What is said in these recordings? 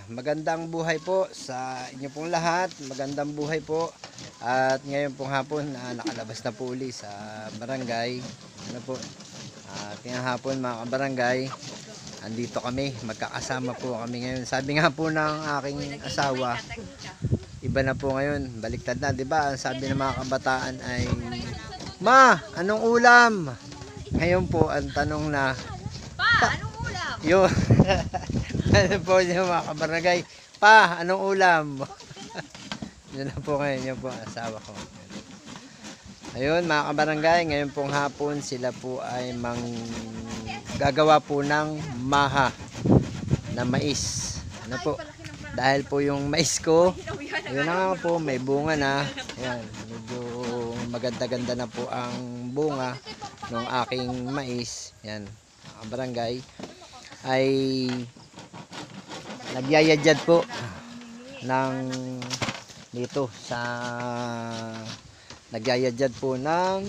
magandang buhay po sa inyo pong lahat. Magandang buhay po. At ngayon pong hapon, nakalabas na po uli sa barangay. Ano po? At ngayong hapon mga kabarangay, andito kami, magkakasama po kami ngayon. Sabi nga po ng aking asawa, iba na po ngayon, baliktad na, 'di ba? Ang sabi ng mga kabataan ay, "Ma, anong ulam?" Ngayon po ang tanong na, Pa, anong ulam? yun. Ano po yung mga kabarangay, "Pa, anong ulam?" Yun na po ngayon, yun po ang asawa ko. Ayun mga kabarangay, ngayon pong hapon sila po ay gagawa po ng maha na mais. Ano po? Dahil po yung mais ko, yun na nga po, may bunga na. Ayan, medyo maganda-ganda na po ang bunga ng aking mais. Yan, mga kabarangay, ay nagyayadjad po ng dito sa nagyayadjad po ng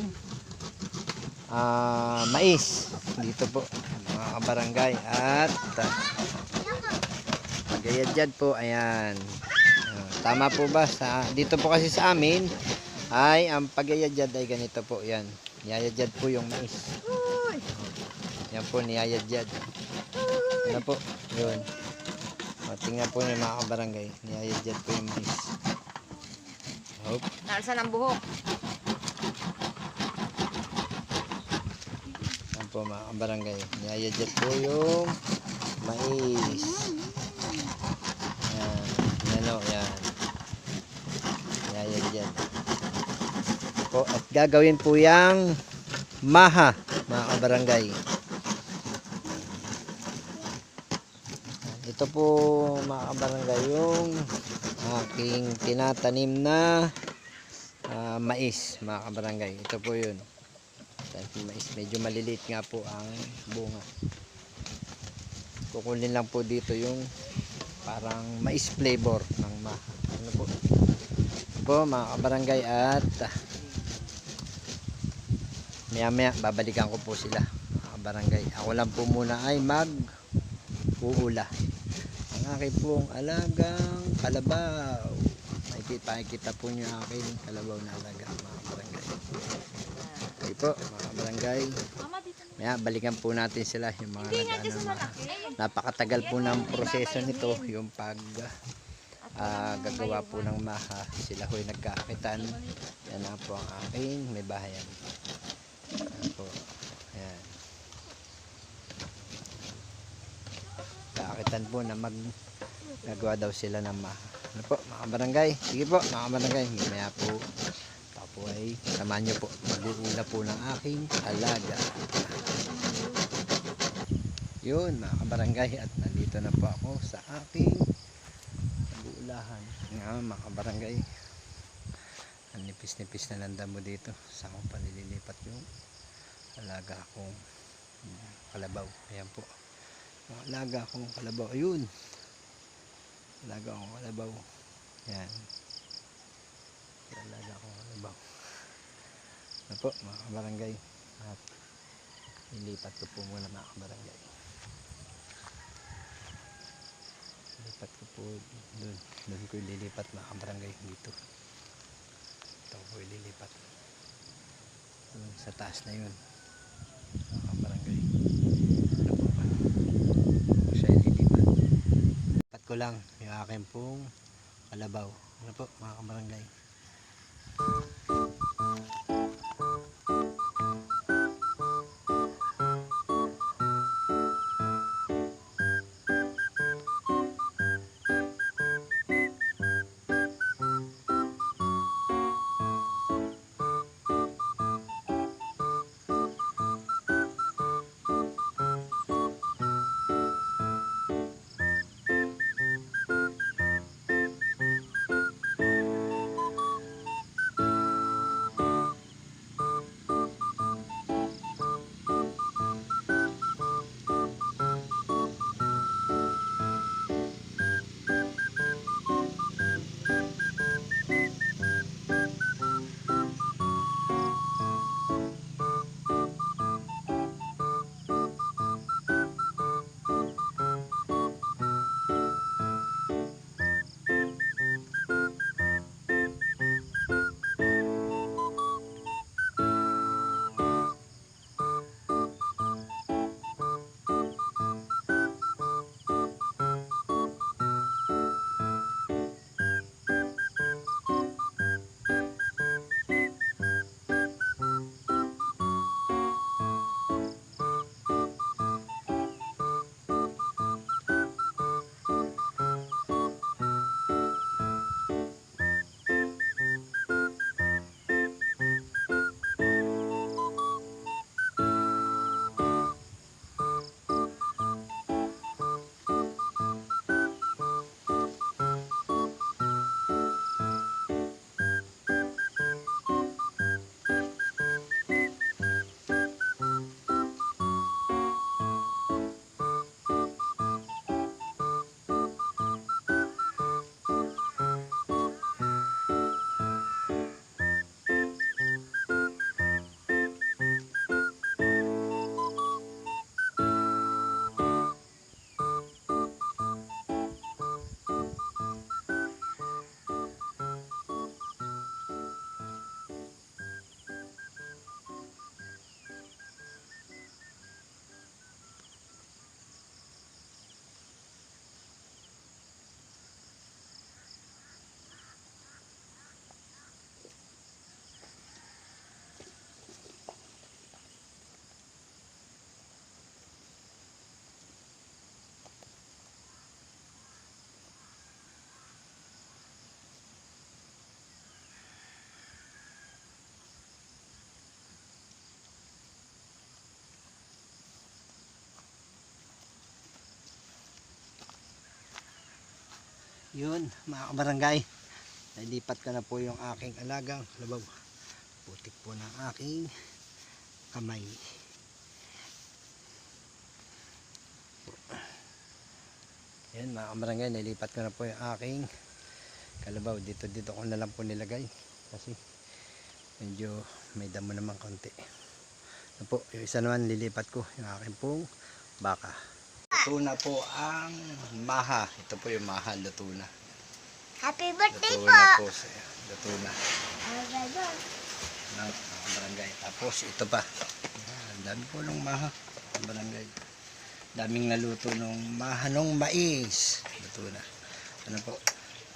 mais dito po mga kabarangay. At magyayadjad po, ayan. Tama po ba? Dito po kasi sa amin ay ang pagyayadjad ay ganito po, yan. Niyayadjad po yung mais. Yan po, niyayadjad. Ano po? Yun. Tingnan po yung mga kabarangay. Niyayadjad po yung mais. Hope. Nalsan ang buhok. Yan po mga kabarangay. Niyayadjad po yung mais. Yan. Yan o, yan. Niyayadjad. Po, at gagawin po yung maha, mga kabarangay. Ito po mga kabarangay yung aking tinatanim na mais, mga kabarangay. Ito po yun. Mais, medyo maliliit nga po ang bunga. Kukunin lang po dito yung parang mais flavor ng maha. Ano po? Ito po mga kabarangay, at maya maya babalikan ko po sila mga kabarangay. Ako lang po muna ay mag-uula. Ang aking pong alagang kalabaw. Makikita po nyo ang aking kalabaw na alaga, mga kabarangay. Okay po mga kabarangay. Maya balikan po natin sila, yung mga napakatagal po ng proseso nito, yung gagawa po ng maha. Sila ho'y nagkakakitan. Yan na po ang aking may bahayan. Yan po. Ayan. Kakakitan po na nagawa daw sila ng maha. Ano po mga barangay? Sige po mga barangay. Mamaya po tapo ay samahan nyo po. Mag-uula po ng aking alaga. Yun mga kabarangay, at nandito na po ako sa aking nag-uulahan. Nga mga kabarangay, ang nipis-nipis na ng damo dito. Sa akong panililipat yung alaga akong kalabaw. Ayan po. Yung alaga akong kalabaw. Ayun. Alaga akong kalabaw. Ayan. Alaga akong kalabaw. Ano po mga kabarangay. At nilipat ko po muna mga kabarangay. Lilipat ko po doon. Doon ko ililipat mga kabarangay dito. Ito ko ililipat. Doon sa taas na yun. Mga kabarangay. Ano po ba? Siya ililipat. Lipat ko lang yung aking pong kalabaw. Ano po mga kabarangay. Yun, mga kabarangay. Nalipat ko na po yung aking alagang labaw. Putik po ng aking kamay. Yan mga kabarangay, nilipat ko na po yung aking kalabaw. Dito ko na lang po nilagay. Kasi medyo may damo naman konti. Yan po, yung isa naman lilipat ko yung aking pong baka. Luto na po ang maha. Ito po yung maha, luto na. Happy birthday Luto na po siya. Luto na. Ng barangay. Tapos ito pa. Ang dami po ng maha. Ang barangay. Daming naluto ng mahanong mais. Luto na. Ano po?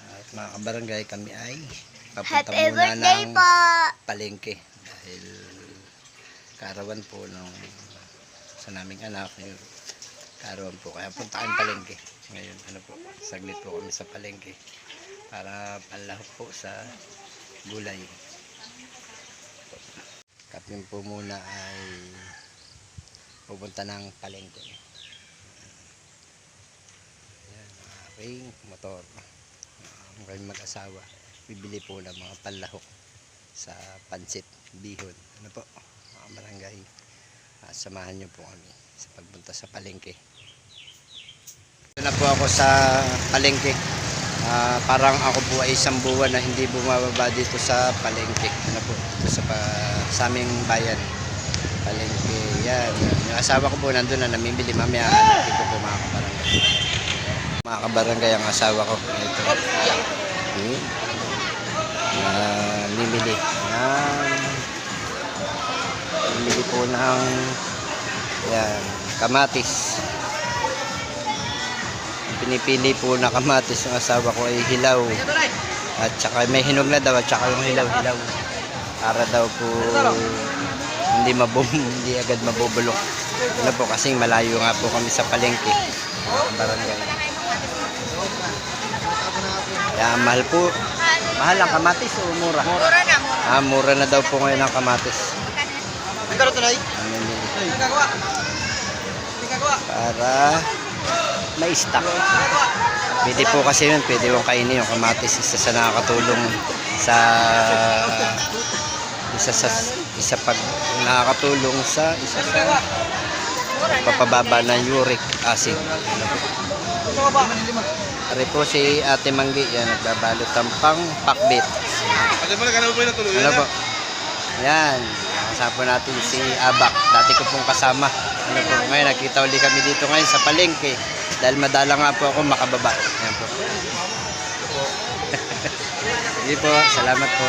At mga kabarangay, kami ay papunta Happy muna birthday ng po! palengke. Dahil karawan po nung sa naming anak. Yung karawan po. Kaya punta kami palengke. Ngayon, ano po, saglit po kami sa palengke. Para panlahok po sa gulay. Kapin po muna ay pupunta ng palengke. Ayan, ang aking motor. Ang aking mag-asawa. Bibili po ng mga panlahok sa pansit, bihon. Ano po, mga barangay. Samahan nyo po kami sa pagpunta sa palengke. Ito na po ako sa palengke. Parang ako po ay isang buwan na hindi bumababa dito sa palengke. Ano po, dito sa aming bayan. Palengke, yan. Yung asawa ko po nandun na namimili. Mamaya hanapin ko po mga kabarangay. Mga kabarangay ang asawa ko. Ito. Namimili. Namimili po ng yan, kamatis. Pinipili po na kamatis yung asawa ko ay hilaw at saka may hinog na daw at saka yung hilaw para daw po hindi agad mabubulok. Ano po kasing malayo nga po kami sa palengke ang barangay. Kaya mahal ang kamatis o mura? Mura na. Mura na daw po ngayon ang kamatis. Para may stock. Pwede po kasi yun, pwede yung kainin yung kamatis. Isa sa nakakatulong sa papababa ng uric acid. Pare po si Ate Manggi, yan, nagbabalot ang pang pakbit. Ano po? Yan, kasama natin si Abak. Dati ko pong kasama. Ano po, ngayon nakita ulit kami dito ngayon sa palengke. Dahil madala nga po ako makababa. Yan po. Sige po, salamat po.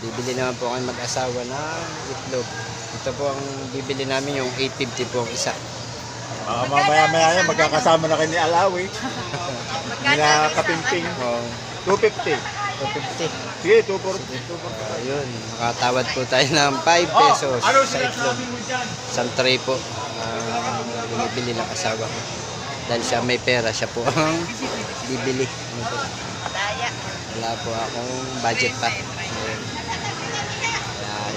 Bibili naman po kami mag-asawa ng itlog. Ito po ang bibili namin, yung 850 po ang isa. Mamaya-maya yan, magkakasama na kayo ni Alawi. Nila Kapimping. 250. 250. Sige, 240. Ayun, makatawad po tayo ng 5 pesos sa itlog. Isang tray po. Binibili ng asawa ko. Dahil siya may pera, siya po ang bibili. Ano po? Wala po akong budget pa.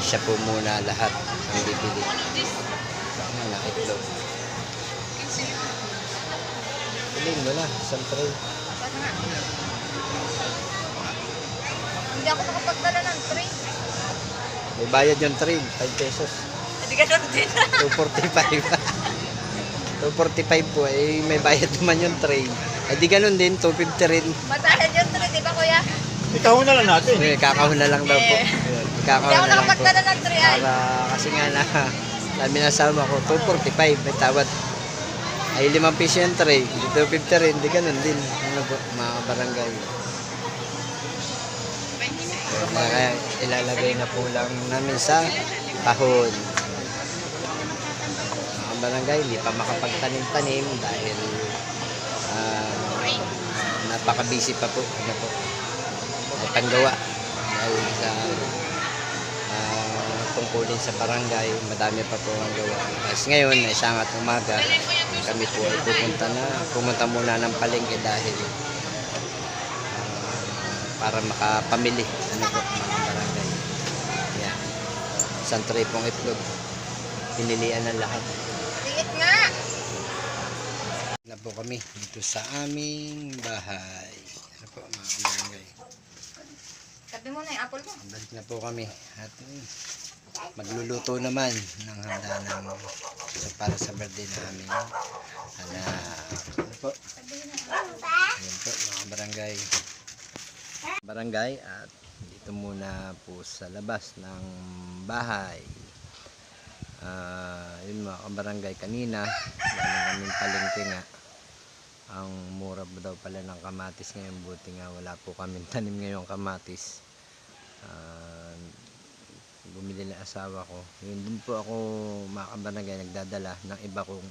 Siya po muna lahat ang bibili. Ng itlog. Piling mo na, isang tray. Hindi ako makapagdala ng tray. May bayad yung tray, 5 pesos. Hindi ka doon din. 245. 245 po, eh may bayad naman yung tray. Eh di ganun din, 250 rin. Matahan yung tray, di ba kuya? Ikaw na lang natin. Eh, kakahon na lang daw po. Ayun, Hindi kakahon ako na lang po. nakapagdala ng tray ay. Para kasi nga na, dami nasama ko, 245, may tawad. Ay 5 piso yung tray, 250 rin, di ganun din. Ano po, mga barangay. Kaya ilalagay na po lang namin sa kahon. Mga barangay, hindi pa makapagtanim-tanim dahil napaka-busy pa po. Ano po, may panggawa. Dahil sa tungkulin sa barangay, madami pa po ang gawa. Kasi ngayon, isang at umaga, kami po ay pumunta muna ng palengke dahil para makapamili. Ano po, mga barangay. Yan. Isang tray pong itlog. Pinilian ng lahat. Tingit nga. Na po kami dito sa aming bahay. kabarangay. Tabi mo na yung apple mo. Balik na po kami at magluluto naman ng handa ng para sa birthday namin. Ano po? Ayan po mga barangay. Barangay at dito muna po sa labas ng bahay. Yun mga kabarangay, kanina galing kaming palengke nga. Ang mura daw pala ng kamatis ngayon, buti nga wala po kaming tanim ngayong kamatis. Bumili na asawa ko. Yun din po ako mga kabarangay nagdadala ng iba kong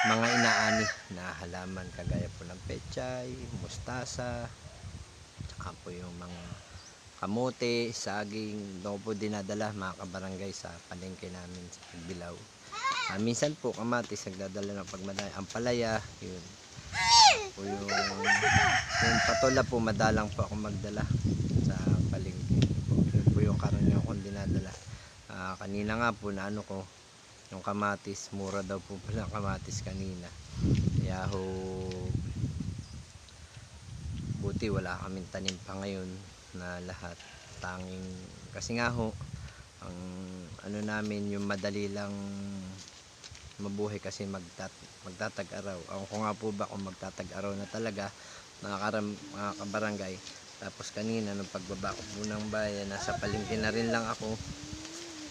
mga inaani na halaman kagaya po ng pechay, mustasa, tsaka po yung mga kamote, saging. Doon po dinadala mga kabarangay sa palengke namin sa Pagbilao. Minsan po kamatis nagdadala ng pagmadali. Ampalaya, yun. Po yung patola po madalang po ako magdala sa palengke. Yun po yung karaniwan kong dinadala. Kanina nga po na ano ko, yung kamatis, mura daw po pala kamatis kanina. Kaya ho, buti wala kaming tanim pa ngayon na lahat. Tanging, kasi nga ho, ang ano namin, yung madali lang mabuhay kasi magtatag-araw. Ako ko nga po ba kung magtatag-araw na talaga, mga kabarangay. Tapos kanina, nung pagbaba ko po ng bayan, nasa palengke na rin lang ako.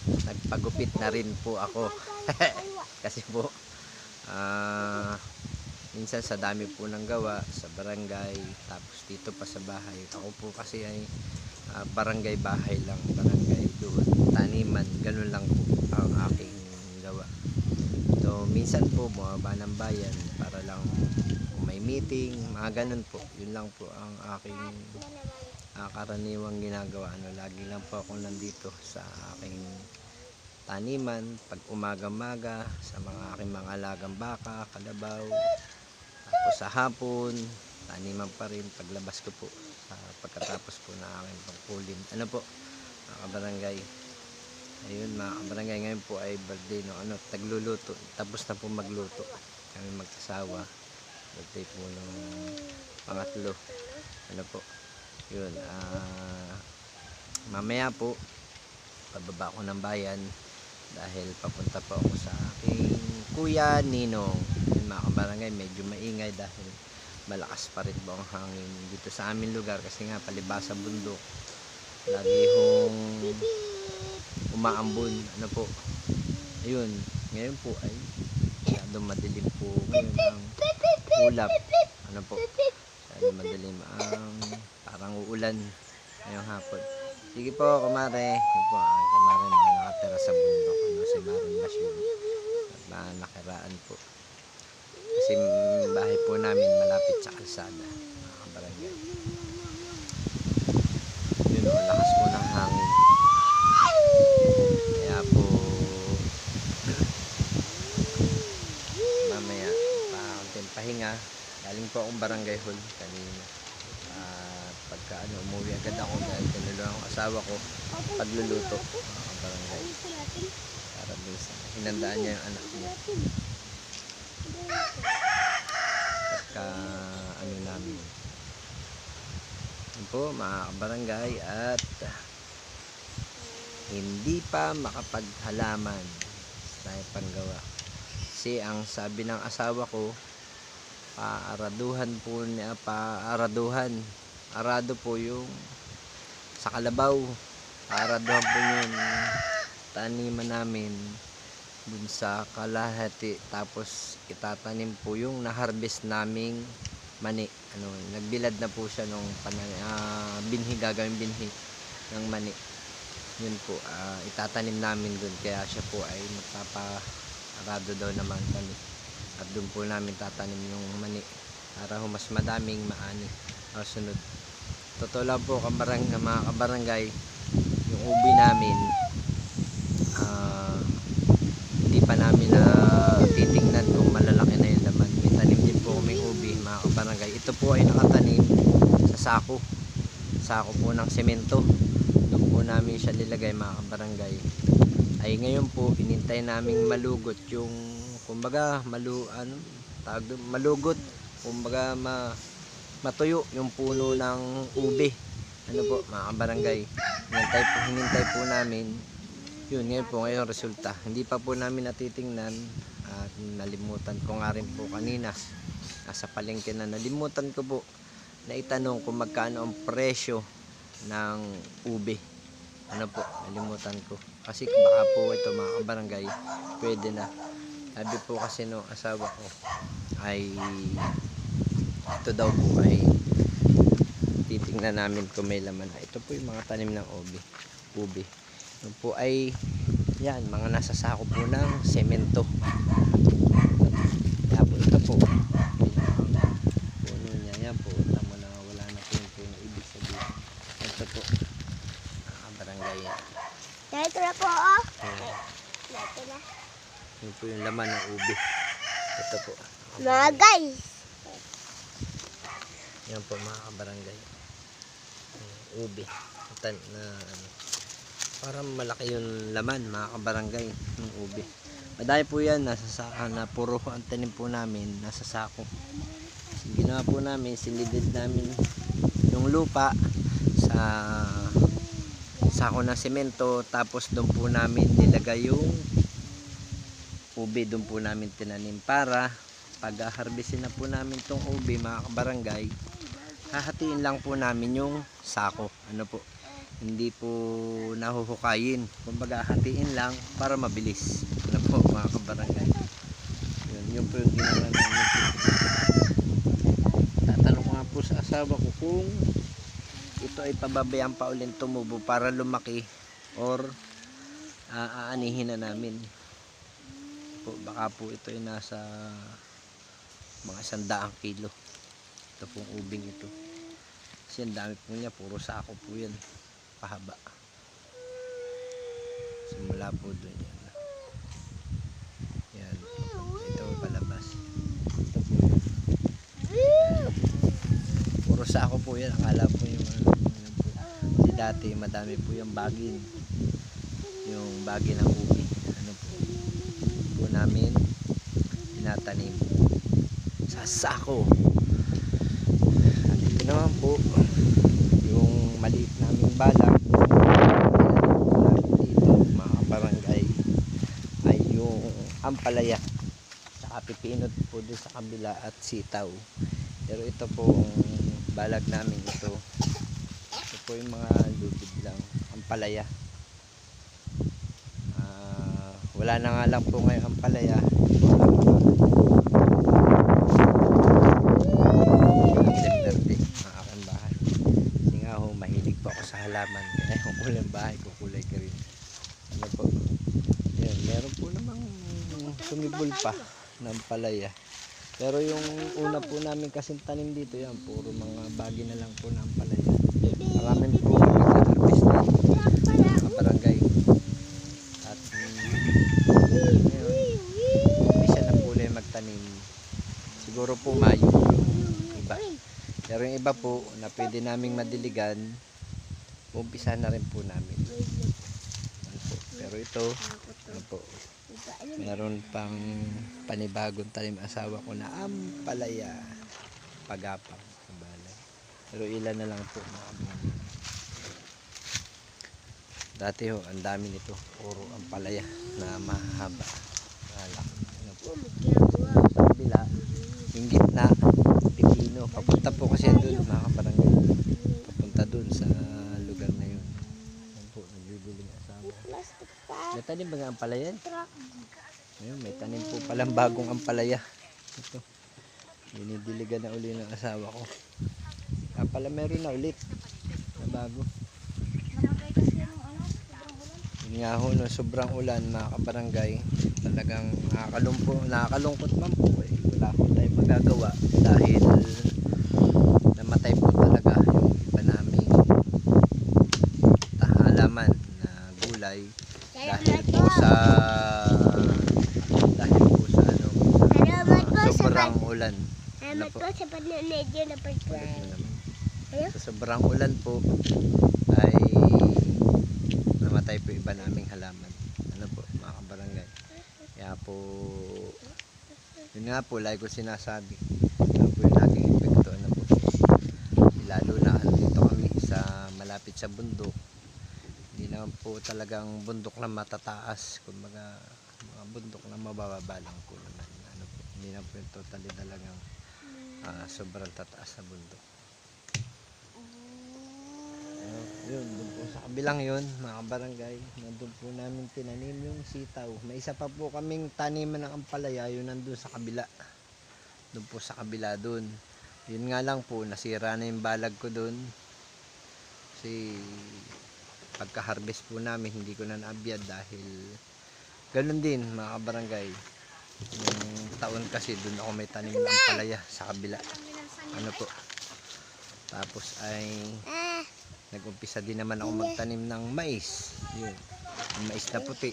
Nagpagupit na rin po ako. Kasi po, minsan sa dami po ng gawa sa barangay, tapos dito pa sa bahay. Ako po kasi ay barangay bahay lang, barangay doon, taniman, ganun lang po ang aking gawa. So minsan po bumaba ng bayan para lang kung may meeting, mga ganun po. Yun lang po ang aking karaniwang ginagawa. Lagi lang po ako nandito sa aking taniman pag umaga-maga, sa mga aking mga alagang baka, kalabaw. Tapos sa hapon, taniman pa rin paglabas ko po pagkatapos po na aking pagpulin. Ano po mga kabarangay, ayun mga kabarangay, ngayon po ay birthday no, tagluluto, tapos na po magluto kami magkasawa. Birthday po ng pangatlo. Ano po yun, mamaya po pababa ko ng bayan dahil papunta po ako sa aking Kuya Ninong. Yun mga kabarangay, medyo maingay dahil malakas pa rin po ang hangin dito sa aming lugar kasi nga palibasa bundok, lagi hong umaambon. Ano po, ayun, ngayon po ay masyadong madilim po ngayon ang ulap. Ano po, masyadong madilim ang parang uulan ngayong hapon. Sige po kumare, yun po ang kumare mga nakatira sa bundok, si Maring Basyo na nakiraan po. Kasi bahay po namin malapit sa kalsada, mga kabarangay. Yun o, lakas po ng hangin. Kaya po mamaya konting pahinga. Galing po akong barangay hall kanina. Pagka umuwi agad ako dahil tinulungan ang asawa ko pagluluto, mga kabarangay. Para doon sa hinandaan niya yung anak niya. Pagka namin yun po mga kabarangay, at hindi pa makapaghalaman sa panggawa kasi ang sabi ng asawa ko, arado po yung sa kalabaw, araduhan po yung taniman namin dun sa kalahati, tapos itatanim po yung na-harvest naming mani. Nagbilad na po siya nung binhi, gagawing binhi ng mani. Yun po, itatanim namin dun, kaya siya po ay magpaparado daw naman kami at dun po namin tatanim yung mani para mas madaming maani sunod. Totoo lang po mga kabarangay, yung ubi namin hindi pa namin na titingnan kung malalaki na yung laman. May tanim din po kaming ubi mga kabarangay. Ito po ay nakatanim sa sako po ng semento. Doon po namin siya nilagay mga kabarangay. Ay ngayon po inintay naming malugot yung kumbaga malugot, kumbaga matuyo yung puno ng ube. Ano po mga kabarangay, hinintay po namin. Yun, ngayon resulta. Hindi pa po namin natitingnan at nalimutan ko nga rin po kanina. Nasa palengke na nalimutan ko po na itanong kung magkano ang presyo ng ube. Ano po, nalimutan ko. Kasi baka po ito mga kabarangay, pwede na. Sabi po kasi no asawa ko ay ito daw po ay titingnan namin kung may laman na. Ito po yung mga tanim ng ube. Ito po ay yan, mga nasa sako po ng semento. Tapos ito po puno niya, yan po tamo na wala na po yung puno, ibig sabihin ito po barangay yan. Dito na po, oh. Yan. Dito na. Yun po yung laman ng ube. Ito po Mga guys. yan po mga kabarangay, ube na ano, parang malaki yung laman mga kabarangay ng ube. Madami po yan, nasa saka na puro ang tanim po namin nasa sako. Ginawa po namin, silidid namin yung lupa sa sako ng semento, tapos doon po namin nilagay yung ube, doon po namin tinanim para pag harvestin na po namin tong ube mga kabarangay, hahatiin lang po namin yung sako. Ano po, hindi po nahuhukayin, kumbaga hatiin lang para mabilis. Ano po mga kabarangay, yun po yung ginawa namin. Tatanong ko nga po sa asawa ko kung ito ay pababayaan pa ulit tumubo para lumaki or aanihin na namin po. Baka po ito ay nasa mga 100 kilo. Ito pong ubing ito. Kasi ang dami po niya, puro sako po yan. Pahaba. Simula po doon yan. Yan. Ito palabas. Ito po. Puro sako po yan. Akala po yung ano po. Kasi dati madami po yung bagin. Yung bagin ng ubi. Ano po namin tinatanim sa sako. At ito naman po yung maliit naming balak dito mga kabarangay ay yung ampalaya saka pipinot po doon sa kabila at sitaw. Pero ito po balag namin ito po yung mga lubid lang, ampalaya. Wala na nga lang po ngayon ang palaya. September ang aking bahay. Kasi nga ho, mahilig po ako sa halaman. Kaya kung kulay bahay, kukulay ka rin. Ano po? Yan, meron po namang sumibol pa ng palaya. Pero yung una po namin kasing tanim dito, yan, puro mga bagi na lang po ng palaya. Maraming po nag-harvest na mga barangay. At umpisa na po ulit magtanim. Siguro po Mayo yung iba. Pero yung iba po na pwede naming madiligan, umpisa na rin po namin. Ano po. Pero ito, ano po, meron pang panibagong tanim asawa ko na ampalaya, pagapang sa balay. Pero ilan na lang po mga bunga. Dati ho, ang dami nito, puro ampalaya na mahaba. Ano po. Sa kabila, yung gitna, pipino. Papunta po kasi doon mga kabarangay. Papunta doon sa lugar na yun. Yan po, nagbibili ng asawa. May tanim ba nga ampalaya? Ayun, may tanim po palang bagong ampalaya. Ito. Dinidiligan na uli ng asawa ko. Pala meron na ulit na bago. Yun nga ho, no, sobrang ulan mga kabarangay, talagang nakakalungkot man po eh. Wala po tayong magagawa dahil namatay po talaga yung iba naming halaman na gulay dahil po sa ano, sobrang ulan. Ano po? Sa sobrang ulan po ay namatay po iba naming halaman. Ano po mga kabarangay, kaya po yun nga po lagi ko sinasabi, ano po yung naging epekto. Ano po, malapit sa bundok. Hindi naman po talagang bundok na matataas, kumbaga mga bundok na mabababa lang po naman. Ano po, hindi na po yung totally talagang sobrang tataas na bundok. Yun, doon po sa kabilang yun, mga barangay, nandun po namin tinanim yung sitaw. May isa pa po kaming taniman ng ampalaya, yun nandun sa kabila. Doon po sa kabila doon. Yun nga lang po, nasira na yung balag ko doon. Kasi pagka-harvest po namin, hindi ko na naabiyad dahil ganun din mga kabarangay. Yung taon kasi doon ako may tanim ng ampalaya sa kabila. Ano po. Tapos ay nag-umpisa din naman ako magtanim ng mais. Yun. Yung mais na puti.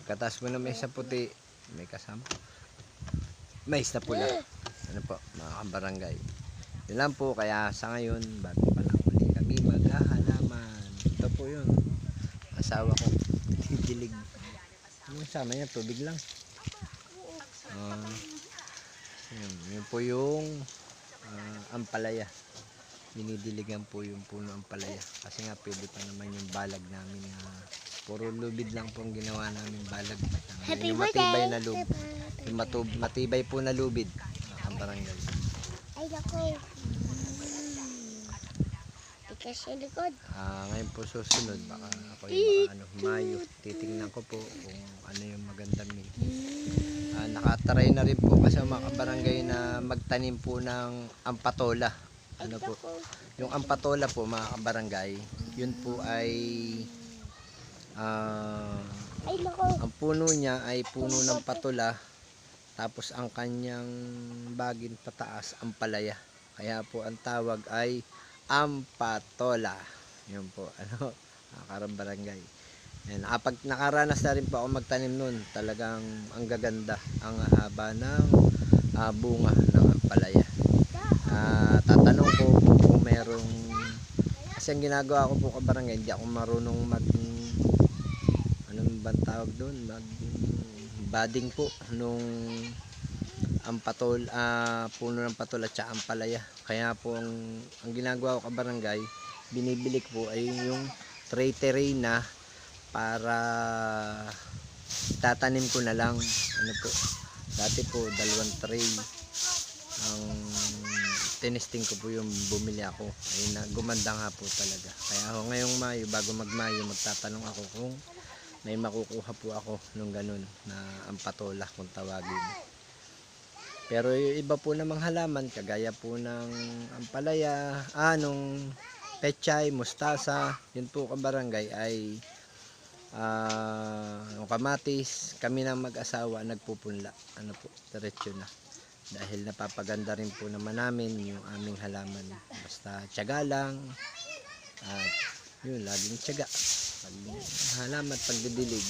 Katas mo na mais na puti, may kasama mais na pula. Ano po, mga kabarangay. Yun lang po, kaya sa ngayon, bago pa lang uli kami maghahalaman. Ito po yun. Asawa ko, didilig. Yung sama niya, tubig lang. Yun po yung ampalaya. Dinidiligan po yung puno ampalaya. Kasi nga pwede pa naman yung balag namin na puro lubid lang po ang ginawa namin balag. Yung matibay na lubid. Yung matibay po na lubid. Ang barangay. Ay, ako. Tikas sa likod. Ngayon po susunod, baka ako yung Mayo. Titingnan ko po kung ano yung magandang mil. Nakataray na rin po kasi mga kabarangay na magtanim po ng ampatola. Ano po? Yung ampatola po mga kabarangay, yun po ay ang puno niya ay puno ng patola, tapos ang kanyang bagin pataas ampalaya. Kaya po ang tawag ay ampatola. Yun po, ano, mga barangay. Yan, nakaranas na rin po ako magtanim nun. Talagang ang gaganda, ang haba ng bunga ng ampalaya. Tatanong ko kung merong, kasi ang ginagawa ko po kabarangay, hindi ako marunong anong bang tawag doon, budding po nung puno ng patol at saka ampalaya. Kaya po ang ginagawa ko kabarangay, binibili ko po ay yung tray na para tatanim ko na lang. Ano po, dati po 2 tray ang tinesting ko po yung bumili ako. Ayun na, gumanda nga po talaga. Kaya ako ngayong Mayo, bago mag-Mayo, magtatanong ako kung may makukuha po ako nung ganun na ampatola kung tawagin. Pero yung iba po namang halaman, kagaya po ng ampalaya, nung pechay, mustasa, yun po kabarangay ay yung kamatis, kami ng mag-asawa nagpupunla. Ano po, diretso na. Dahil napapaganda rin po naman namin yung aming halaman. Basta tiyaga lang. At yun, laging tiyaga. Halaman, pagdidilig.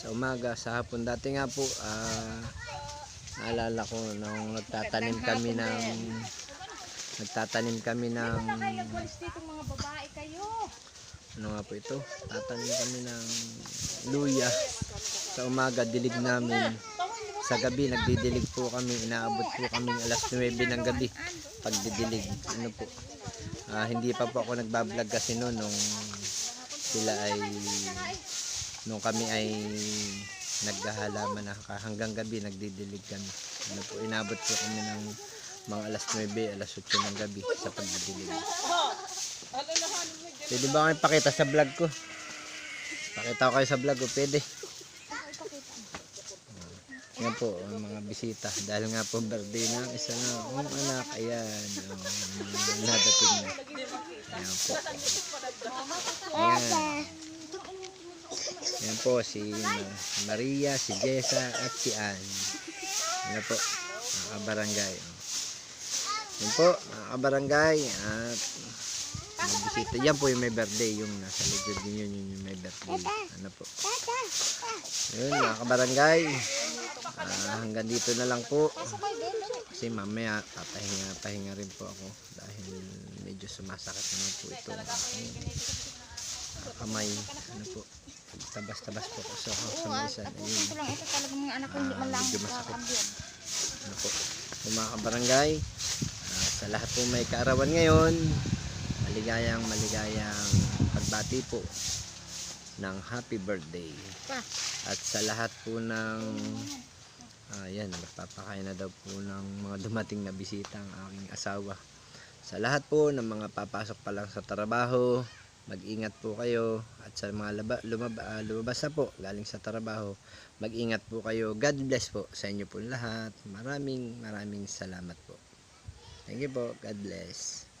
Sa umaga, sa hapon. Dati nga po, naalala ko nung nagtatanim kami ng mga babae kayo. ano nga po ito? Tatanim kami ng luya. Sa umaga, dilig namin. Sa gabi, nagdidilig po kami. Inaabot po kami alas 9 ng gabi. Pagdidilig. Ano po? Hindi pa po ako nagbablog kasi noon nung kami ay naghahalaman na hanggang gabi nagdidilig kami. Ano po? Inaabot po kami ng mga alas 9, alas 8 ng gabi sa pagdidilig. Pwede ba kayo pakita sa vlog ko? Pakita ko kayo sa vlog ko, pwede. Yan po, mga bisita. Dahil nga po birthday na isa na akong anak. Ayan, nadating na. Ayan po. Ayan. Ayan po, si Maria, si Jessa, at si Ann. Ayan po, mga kabarangay. Ayan po, mga kabarangay. At mga bisita. Yan po yung may birthday. Yung nasa likod din yun yung may birthday. Ano po. Yun, mga kabarangay. Hanggang dito na lang po. Kasi mamaya pahinga rin po ako. Dahil medyo sumasakit naman po ito. Kamay. Ano po. Tabas-tabas po ko sa misan. Medyo masakit. Ano po. So, mga kabarangay, sa lahat po may kaarawan ngayon, maligayang pagbati po ng happy birthday. At sa lahat po ng ayan, magpapakain na daw po ng mga dumating na bisita ang aking asawa. Sa lahat po ng mga papasok pa lang sa trabaho, mag-ingat po kayo. At sa mga lumabas na po galing sa trabaho, mag-ingat po kayo. God bless po sa inyo po lahat. Maraming salamat po. Thank you po. God bless.